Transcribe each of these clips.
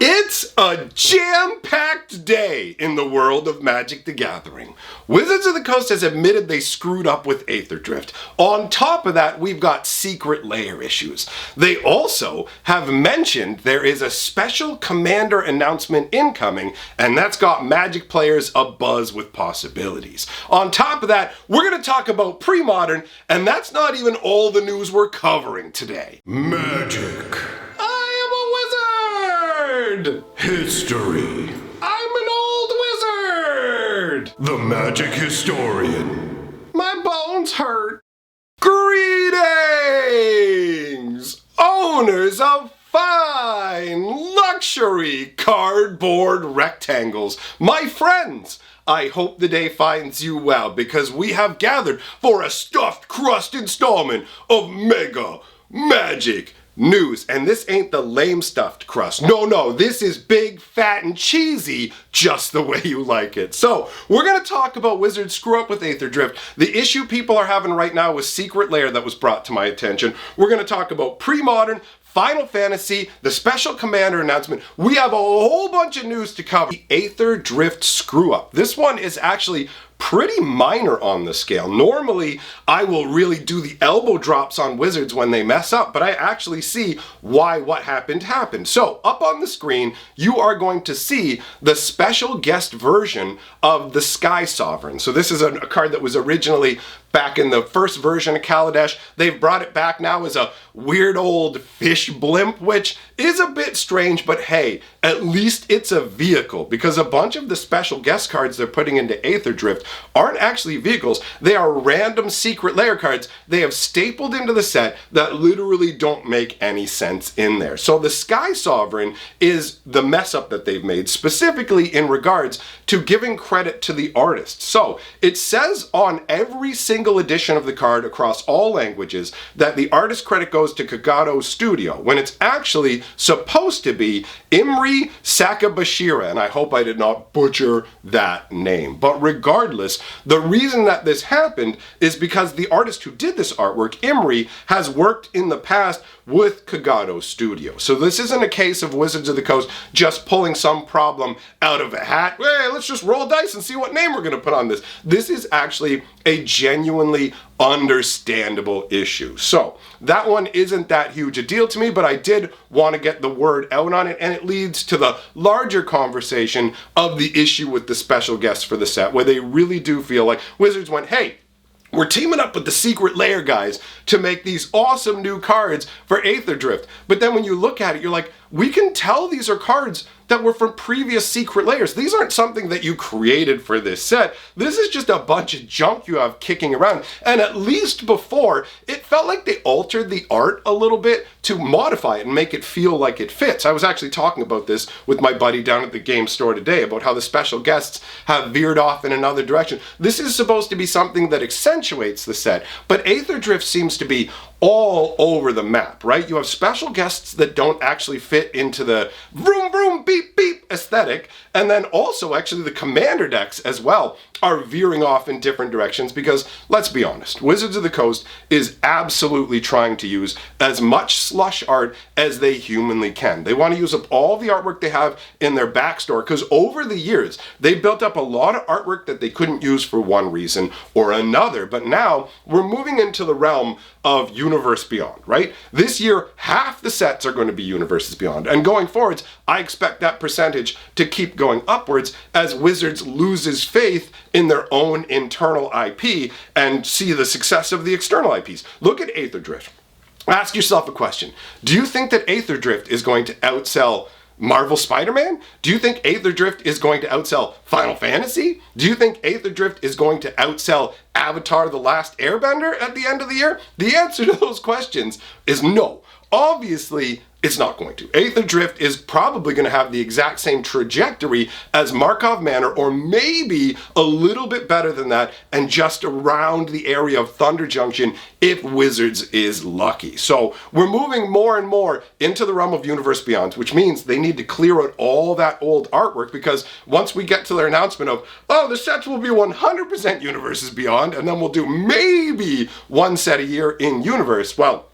It's a jam-packed day in the world of Magic the Gathering. Wizards of the Coast has admitted they screwed up with Aetherdrift. On top of that, we've got secret lair issues. They also have mentioned there is a special commander announcement incoming, and that's got Magic players abuzz with possibilities. On top of that, we're going to talk about premodern, and that's not even all the news we're covering today. Magic. History. I'm an old wizard! The magic historian. My bones hurt. Greetings! Owners of fine luxury cardboard rectangles. My friends, I hope the day finds you well because we have gathered for a stuffed crust installment of Mega Magic News. And this ain't the lame stuffed crust. No, this is big, fat, and cheesy, just the way you like it. So, we're going to talk about Wizards screw up with Aetherdrift, the issue people are having right now with Secret Lair that was brought to my attention. We're going to talk about premodern, Final Fantasy, the special commander announcement. We have a whole bunch of news to cover. The Aetherdrift screw up. This one is actually pretty minor on the scale. Normally, I will really do the elbow drops on Wizards when they mess up, but I actually see why what happened happened. So, up on the screen, you are going to see the special guest version of the Sky Sovereign. So this is a card that was originally back in the first version of Kaladesh. They've brought it back now as a weird old fish blimp, which is a bit strange, but hey, at least it's a vehicle, because a bunch of the special guest cards they're putting into Aetherdrift aren't actually vehicles. They are random secret lair cards they have stapled into the set that literally don't make any sense in there. So the Sky Sovereign is the mess up that they've made, specifically in regards to giving credit to the artist. So it says on every single edition of the card across all languages that the artist credit goes to Kagato Studio, when it's actually supposed to be Imri Sakabashira, and I hope I did not butcher that name. But regardless, the reason that this happened is because the artist who did this artwork, Imri, has worked in the past with Kagato Studio. So this isn't a case of Wizards of the Coast just pulling some problem out of a hat. Hey, let's just roll dice and see what name we're going to put on this. This is actually a genuinely understandable issue. So that one isn't that huge a deal to me, but I did want to get the word out on it, and it leads to the larger conversation of the issue with the special guests for the set, where they really do feel like Wizards went, hey, we're teaming up with the Secret Lair guys to make these awesome new cards for Aetherdrift. But then when you look at it, you're like, we can tell these are cards that were from previous Secret Lairs. These aren't something that you created for this set. This is just a bunch of junk you have kicking around. And at least before, it felt like they altered the art a little bit to modify it and make it feel like it fits. I was actually talking about this with my buddy down at the game store today about how the special guests have veered off in another direction. This is supposed to be something that accentuates the set, but Aetherdrift seems to be all over the map, right? You have special guests that don't actually fit into the vroom vroom beep beep aesthetic, and then also actually the commander decks as well are veering off in different directions because, let's be honest, Wizards of the Coast is absolutely trying to use as much slush art as they humanly can. They want to use up all the artwork they have in their backstore because over the years, they built up a lot of artwork that they couldn't use for one reason or another, but now we're moving into the realm of Universe Beyond, right? This year, half the sets are going to be Universes Beyond, and going forwards, I expect that percentage to keep going upwards as Wizards loses faith in their own internal IP and see the success of the external IPs. Look at Aetherdrift. Ask yourself a question. Do you think that Aetherdrift is going to outsell Marvel Spider-Man? Do you think Aetherdrift is going to outsell Final Fantasy? Do you think Aetherdrift is going to outsell Avatar: The Last Airbender at the end of the year? The answer to those questions is no. Obviously, it's not going to. Aetherdrift is probably going to have the exact same trajectory as Markov Manor, or maybe a little bit better than that, and just around the area of Thunder Junction if Wizards is lucky. So we're moving more and more into the realm of Universe Beyond, which means they need to clear out all that old artwork, because once we get to their announcement of, oh, the sets will be 100% Universes Beyond, and then we'll do maybe one set a year in Universe, well,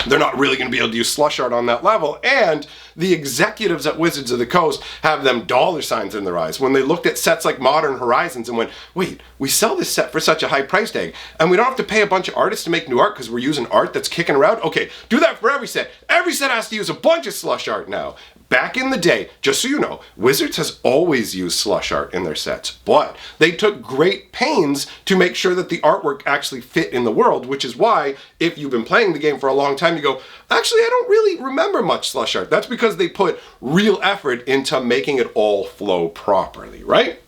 they're not really going to be able to use slush art on that level. And the executives at Wizards of the Coast have them dollar signs in their eyes when they looked at sets like Modern Horizons and went, wait, we sell this set for such a high price tag and we don't have to pay a bunch of artists to make new art because we're using art that's kicking around. Okay, do that for every set. Every set has to use a bunch of slush art now. Back in the day, just so you know, Wizards has always used slush art in their sets, but they took great pains to make sure that the artwork actually fit in the world, which is why, if you've been playing the game for a long time, you go, actually, I don't really remember much slush art. That's because they put real effort into making it all flow properly, right?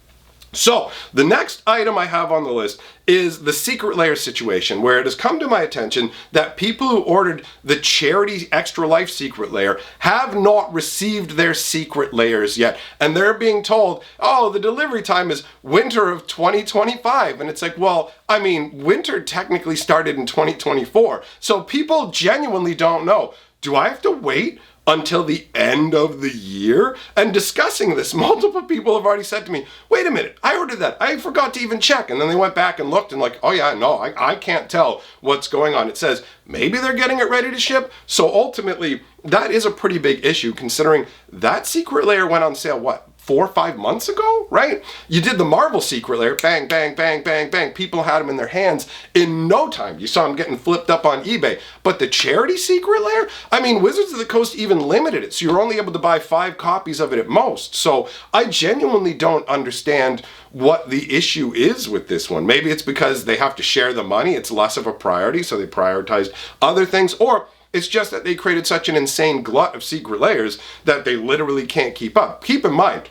So, the next item I have on the list is the secret lair situation, where it has come to my attention that people who ordered the charity Extra Life secret lair have not received their secret lairs yet. And they're being told, oh, the delivery time is winter of 2025. And it's like, well, I mean, winter technically started in 2024. So people genuinely don't know. Do I have to wait until the end of the year? And discussing this, multiple people have already said to me, wait a minute, I ordered that. I forgot to even check. And then they went back and looked and like, oh yeah, no, I can't tell what's going on. It says maybe they're getting it ready to ship. So ultimately, that is a pretty big issue considering that secret lair went on sale, what, 4 or 5 months ago, right? You did the Marvel secret lair, bang, bang, bang, bang, bang. People had them in their hands in no time. You saw them getting flipped up on eBay. But the charity secret lair, I mean, Wizards of the Coast even limited it, so you're only able to buy 5 copies of it at most. So I genuinely don't understand what the issue is with this one. Maybe it's because they have to share the money. It's less of a priority, so they prioritized other things, or it's just that they created such an insane glut of secret lairs that they literally can't keep up. Keep in mind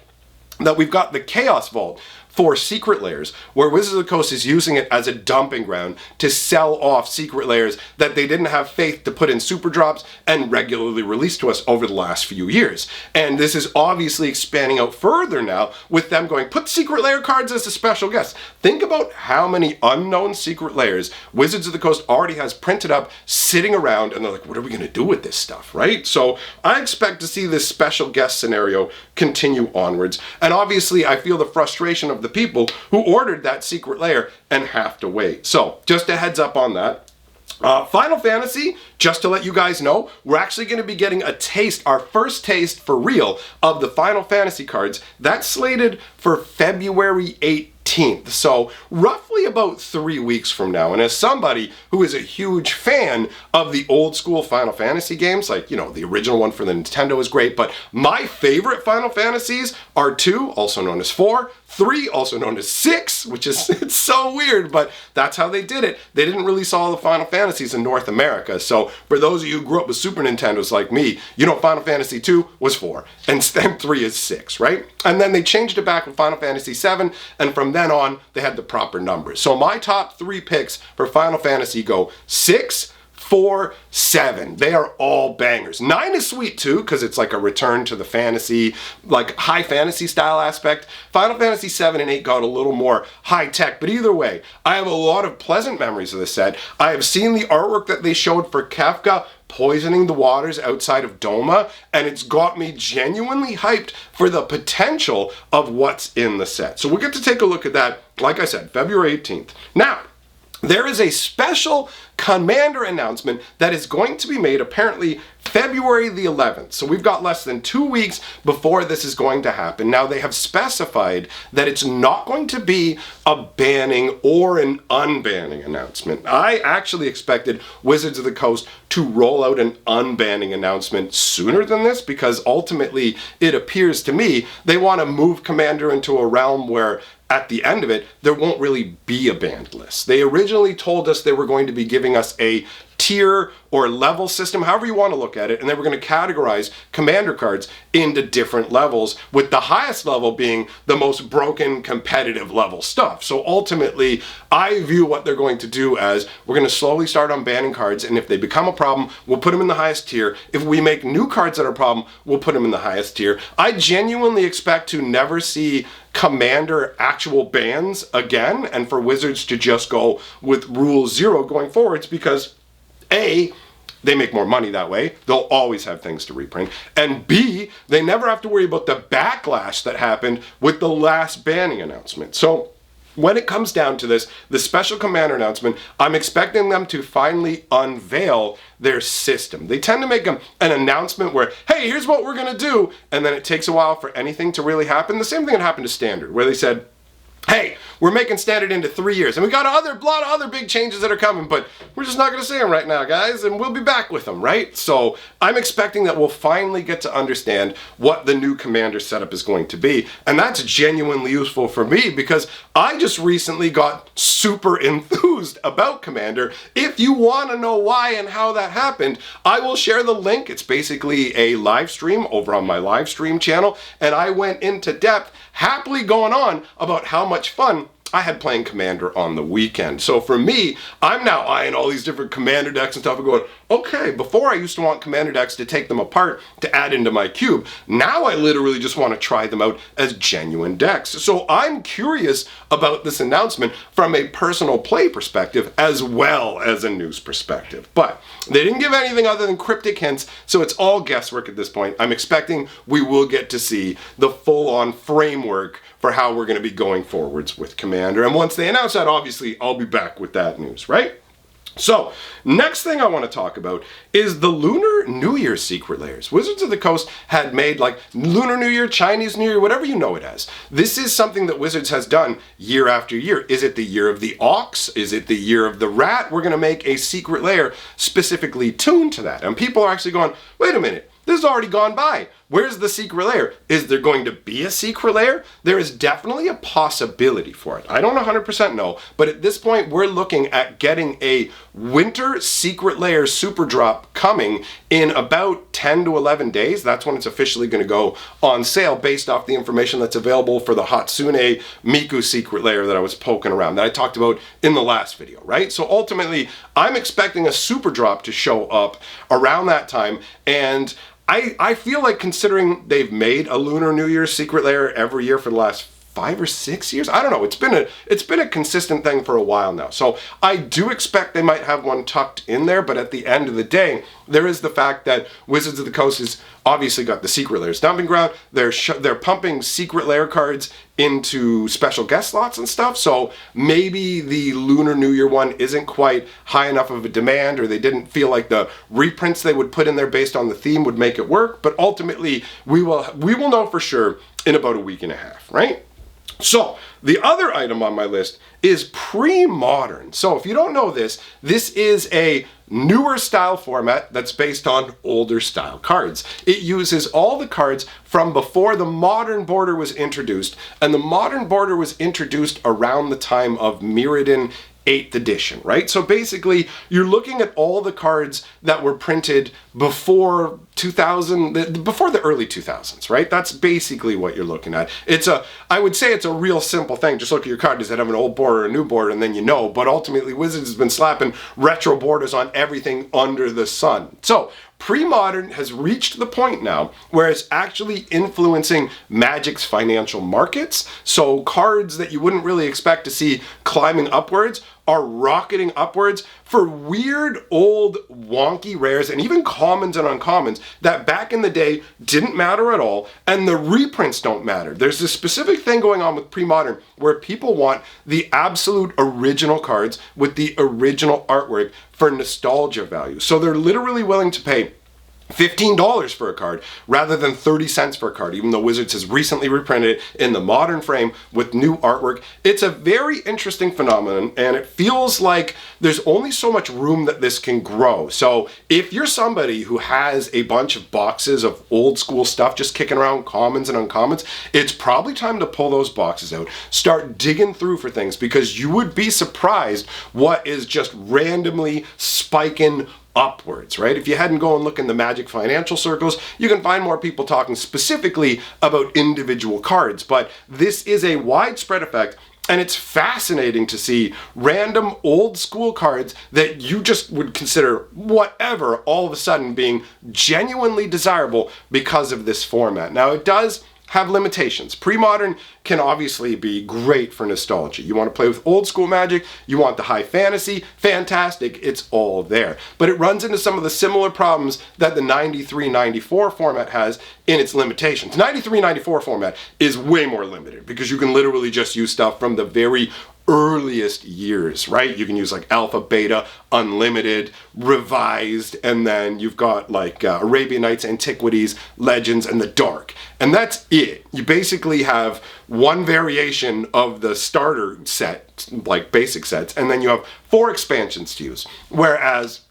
that we've got the Chaos Vault for secret lairs, where Wizards of the Coast is using it as a dumping ground to sell off secret lairs that they didn't have faith to put in super drops and regularly release to us over the last few years. And this is obviously expanding out further now with them going, put secret lair cards as a special guest. Think about how many unknown secret lairs Wizards of the Coast already has printed up sitting around, and they're like, what are we going to do with this stuff, right? So I expect to see this special guest scenario continue onwards. And obviously I feel the frustration of the people who ordered that secret lair and have to wait. So just a heads up on that. Final Fantasy, just to let you guys know, we're actually going to be getting a taste, our first taste for real, of the Final Fantasy cards. That's slated for February 18th, so roughly about 3 weeks from now. And as somebody who is a huge fan of the old school Final Fantasy games, like, you know, the original one for the Nintendo is great, but my favorite Final Fantasies are 2, also known as 4, 3, also known as 6, which is, it's so weird, but that's how they did it. They didn't release all the Final Fantasies in North America. So for those of you who grew up with Super Nintendos like me, you know Final Fantasy 2 was 4, and 3 is 6, right? And then they changed it back with Final Fantasy 7, and from then on, they had the proper numbers. So my top 3 picks for Final Fantasy go 6, 4, 7. They are all bangers. 9 is sweet too, because it's like a return to the fantasy, like high fantasy style aspect. Final Fantasy 7 and 8 got a little more high tech, but either way, I have a lot of pleasant memories of the set. I have seen the artwork that they showed for Kefka poisoning the waters outside of Doma, and it's got me genuinely hyped for the potential of what's in the set. So we'll get to take a look at that, like I said, February 18th. Now, there is a special Commander announcement that is going to be made apparently February the 11th. So we've got less than 2 weeks before this is going to happen. Now they have specified that it's not going to be a banning or an unbanning announcement. I actually expected Wizards of the Coast to roll out an unbanning announcement sooner than this, because ultimately it appears to me they want to move Commander into a realm where at the end of it, there won't really be a banned list. They originally told us they were going to be giving us a tier or level system, however you want to look at it, and they were going to categorize Commander cards into different levels, with the highest level being the most broken competitive level stuff. So ultimately, I view what they're going to do as, we're going to slowly start on banning cards, and if they become a problem, we'll put them in the highest tier. If we make new cards that are a problem, we'll put them in the highest tier. I genuinely expect to never see Commander actual bans again, and for Wizards to just go with Rule 0 going forwards, because A, they make more money that way. They'll always have things to reprint. And B, they never have to worry about the backlash that happened with the last banning announcement. So when it comes down to this, the special commander announcement, I'm expecting them to finally unveil their system. They tend to make an announcement where, hey, here's what we're going to do, and then it takes a while for anything to really happen. The same thing that happened to Standard, where they said, hey, we're making Standard into 3 years, and we got a lot of other big changes that are coming, but we're just not going to say them right now, guys, and we'll be back with them, right? So I'm expecting that we'll finally get to understand what the new commander setup is going to be, and that's genuinely useful for me because I just recently got super enthused about Commander. If you want to know why and how that happened, I will share the link. It's basically a live stream over on my live stream channel, and I went into depth, happily going on about how much fun I had playing Commander on the weekend. So for me, I'm now eyeing all these different Commander decks and stuff and going, okay, before I used to want Commander decks to take them apart to add into my cube. Now I literally just want to try them out as genuine decks. So I'm curious about this announcement from a personal play perspective as well as a news perspective. But they didn't give anything other than cryptic hints, so it's all guesswork at this point. I'm expecting we will get to see the full-on framework for how we're going to be going forwards with Commander. And once they announce that, obviously, I'll be back with that news, right? So, next thing I want to talk about is the Lunar New Year secret layers. Wizards of the Coast had made like Lunar New Year, Chinese New Year, whatever you know it as. This is something that Wizards has done year after year. Is it the year of the ox? Is it the year of the rat? We're going to make a secret layer specifically tuned to that. And people are actually going, wait a minute. This has already gone by. Where's the secret layer? Is there going to be a secret layer? There is definitely a possibility for it. I don't 100% know, but at this point we're looking at getting a winter secret layer super drop coming in about 10 to 11 days. That's when it's officially going to go on sale based off the information that's available for the Hatsune Miku secret layer that I was poking around, that I talked about in the last video, right? So ultimately, I'm expecting a super drop to show up around that time, and I feel like, considering they've made a Lunar New Year secret layer every year for the last 5 or 6 years, I don't know, it's been a consistent thing for a while now. So I do expect they might have one tucked in there, but at the end of the day, there is the fact that Wizards of the Coast has obviously got the secret layers dumping ground. They're pumping secret layer cards into special guest slots and stuff, so maybe the Lunar New Year one isn't quite high enough of a demand, or they didn't feel like the reprints they would put in there based on the theme would make it work. But ultimately, we will know for sure in about a week and a half, right? So, the other item on my list is premodern. So, if you don't know this, this is a newer style format that's based on older style cards. It uses all the cards from before the modern border was introduced, and the modern border was introduced around the time of Mirrodin 8th edition, right? So basically, you're looking at all the cards that were printed before 2000, before the early 2000s, right? That's basically what you're looking at. I would say it's a real simple thing. Just look at your card. Does it have an old border or a new border? And then you know. But ultimately, Wizards has been slapping retro borders on everything under the sun. So Premodern has reached the point now where it's actually influencing Magic's financial markets. So cards that you wouldn't really expect to see climbing upwards are rocketing upwards for weird, old, wonky rares and even commons and uncommons that back in the day didn't matter at all, and the reprints don't matter. There's this specific thing going on with Premodern where people want the absolute original cards with the original artwork for nostalgia value. So they're literally willing to pay $15 for a card rather than 30 cents for a card, even though Wizards has recently reprinted it in the modern frame with new artwork. It's a very interesting phenomenon, and it feels like there's only so much room that this can grow. So if you're somebody who has a bunch of boxes of old school stuff just kicking around, commons and uncommons, it's probably time to pull those boxes out, start digging through for things, because you would be surprised what is just randomly spiking upwards, right? If you hadn't go and look in the Magic financial circles, you can find more people talking specifically about individual cards, but this is a widespread effect, and it's fascinating to see random old school cards that you just would consider whatever all of a sudden being genuinely desirable because of this format. Now, it does have limitations. Pre-modern can obviously be great for nostalgia. You want to play with old school Magic, you want the high fantasy, fantastic, it's all there. But it runs into some of the similar problems that the 93-94 format has in its limitations. 93-94 format is way more limited because you can literally just use stuff from the very earliest years, right? You can use like Alpha, Beta, Unlimited, Revised, and then you've got like Arabian Nights, Antiquities, Legends, and the Dark. And that's it. You basically have one variation of the starter set, like basic sets, and then you have 4 expansions to use. Whereas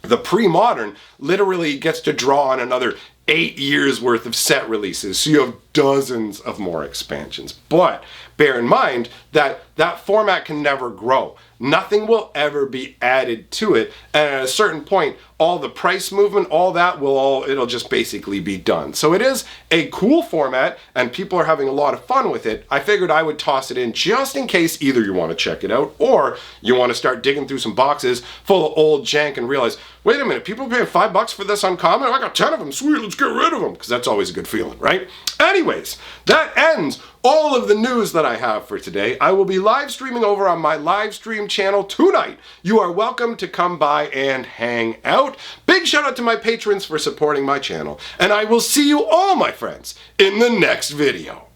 the pre-modern literally gets to draw on another 8 years worth of set releases, so you have dozens of more expansions. But bear in mind that that format can never grow. Nothing will ever be added to it, and at a certain point, all the price movement, all that it'll just basically be done. So it is a cool format, and people are having a lot of fun with it. I figured I would toss it in just in case either you want to check it out, or you want to start digging through some boxes full of old jank and realize, wait a minute, people are paying $5 for this uncommon? I got 10 of them, sweet, let's get rid of them, because that's always a good feeling, right? Anyways, that ends all of the news that I have for today. I will be live streaming over on my live stream channel tonight. You are welcome to come by and hang out. Big shout out to my patrons for supporting my channel, and I will see you all, my friends, in the next video.